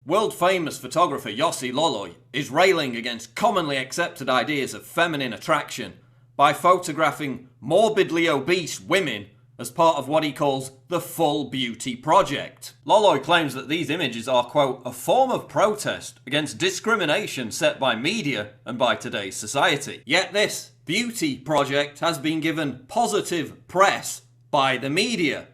World-famous photographer Yossi Loloi is railing against commonly accepted ideas of feminine attraction by photographing morbidly obese women as part of what he calls the Full Beauty Project. Loloi claims that these images are, quote, a form of protest against discrimination set by media and by today's society. Yet this beauty project has been given positive press by the media.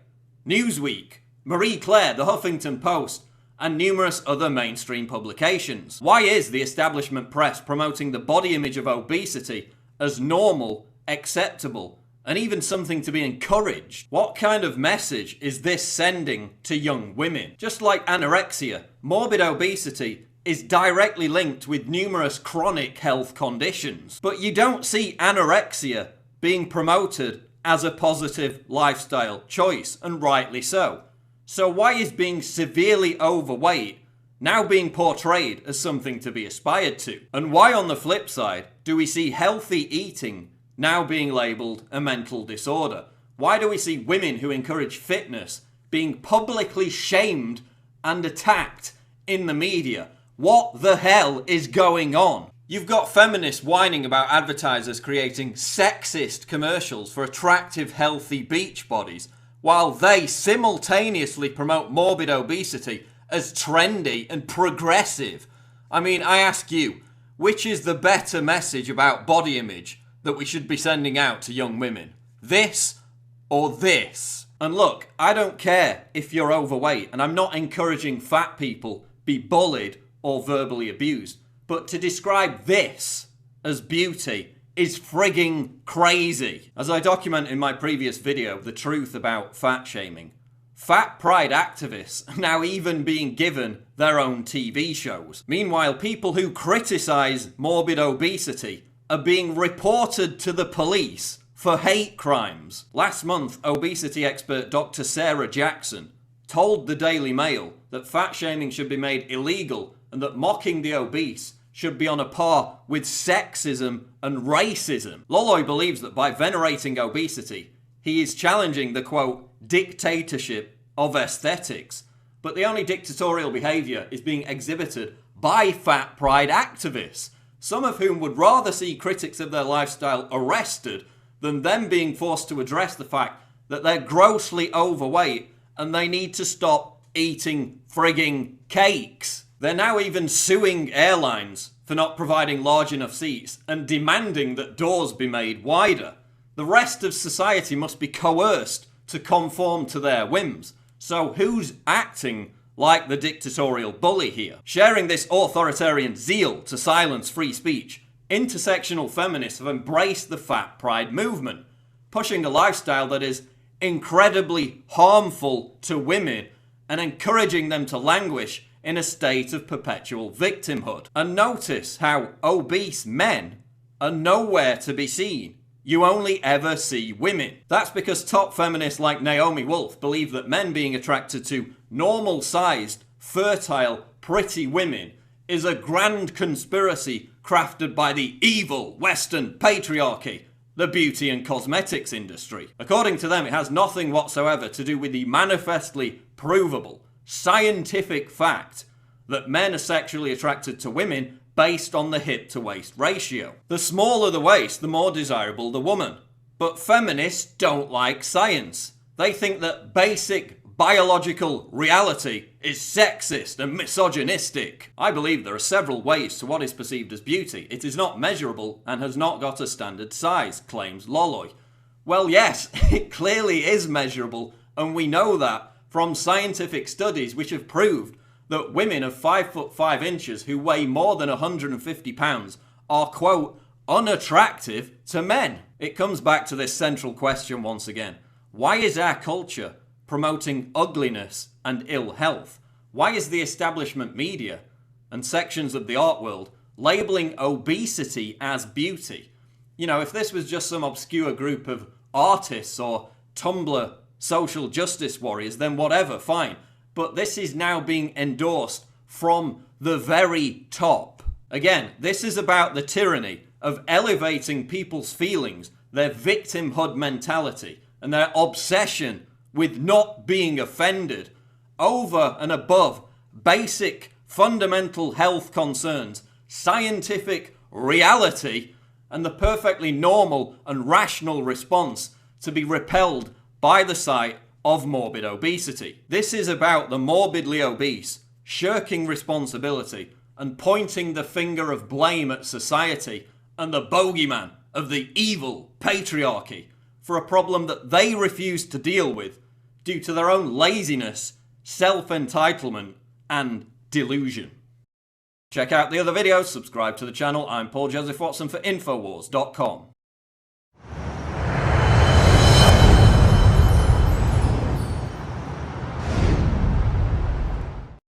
Newsweek, Marie Claire, The Huffington Post, and numerous other mainstream publications. Why is the establishment press promoting the body image of obesity as normal, acceptable, and even something to be encouraged? What kind of message is this sending to young women? Just like anorexia, morbid obesity is directly linked with numerous chronic health conditions. But you don't see anorexia being promoted as a positive lifestyle choice, and rightly so. So why is being severely overweight now being portrayed as something to be aspired to? And why, on the flip side, do we see healthy eating now being labelled a mental disorder? Why do we see women who encourage fitness being publicly shamed and attacked in the media? What the hell is going on? You've got feminists whining about advertisers creating sexist commercials for attractive, healthy beach bodies, while they simultaneously promote morbid obesity as trendy and progressive. I mean, I ask you, which is the better message about body image that we should be sending out to young women? This or this? And look, I don't care if you're overweight, and I'm not encouraging fat people be bullied or verbally abused, but to describe this as beauty is frigging crazy. As I document in my previous video, The Truth About Fat Shaming, fat pride activists are now even being given their own TV shows. Meanwhile, people who criticise morbid obesity are being reported to the police for hate crimes. Last month, obesity expert Dr. Sarah Jackson told the Daily Mail that fat shaming should be made illegal and that mocking the obese should be on a par with sexism and racism. Loloi believes that by venerating obesity, he is challenging the, quote, dictatorship of aesthetics. But the only dictatorial behaviour is being exhibited by fat pride activists, some of whom would rather see critics of their lifestyle arrested than them being forced to address the fact that they're grossly overweight and they need to stop eating frigging cakes. They're now even suing airlines for not providing large enough seats and demanding that doors be made wider. The rest of society must be coerced to conform to their whims. So who's acting like the dictatorial bully here? Sharing this authoritarian zeal to silence free speech, intersectional feminists have embraced the fat pride movement, pushing a lifestyle that is incredibly harmful to women and encouraging them to languish in a state of perpetual victimhood. And notice how obese men are nowhere to be seen. You only ever see women. That's because top feminists like Naomi Wolf believe that men being attracted to normal-sized, fertile, pretty women is a grand conspiracy crafted by the evil Western patriarchy, the beauty and cosmetics industry. According to them, it has nothing whatsoever to do with the manifestly provable scientific fact that men are sexually attracted to women based on the hip-to-waist ratio. The smaller the waist, the more desirable the woman. But feminists don't like science. They think that basic biological reality is sexist and misogynistic. I believe there are several ways to what is perceived as beauty. It is not measurable and has not got a standard size, claims Loloi. Well, yes, it clearly is measurable, and we know that from scientific studies which have proved that women of 5'5" who weigh more than 150 pounds are, quote, unattractive to men. It comes back to this central question once again. Why is our culture promoting ugliness and ill health? Why is the establishment media and sections of the art world labelling obesity as beauty? You know, if this was just some obscure group of artists or Tumblr social justice warriors, then whatever, fine. But this is now being endorsed from the very top. Again, this is about the tyranny of elevating people's feelings, their victimhood mentality, and their obsession with not being offended over and above basic fundamental health concerns, scientific reality, and the perfectly normal and rational response to be repelled by the sight of morbid obesity. This is about the morbidly obese shirking responsibility and pointing the finger of blame at society and the bogeyman of the evil patriarchy for a problem that they refuse to deal with due to their own laziness, self-entitlement, and delusion. Check out the other videos, subscribe to the channel. I'm Paul Joseph Watson for Infowars.com.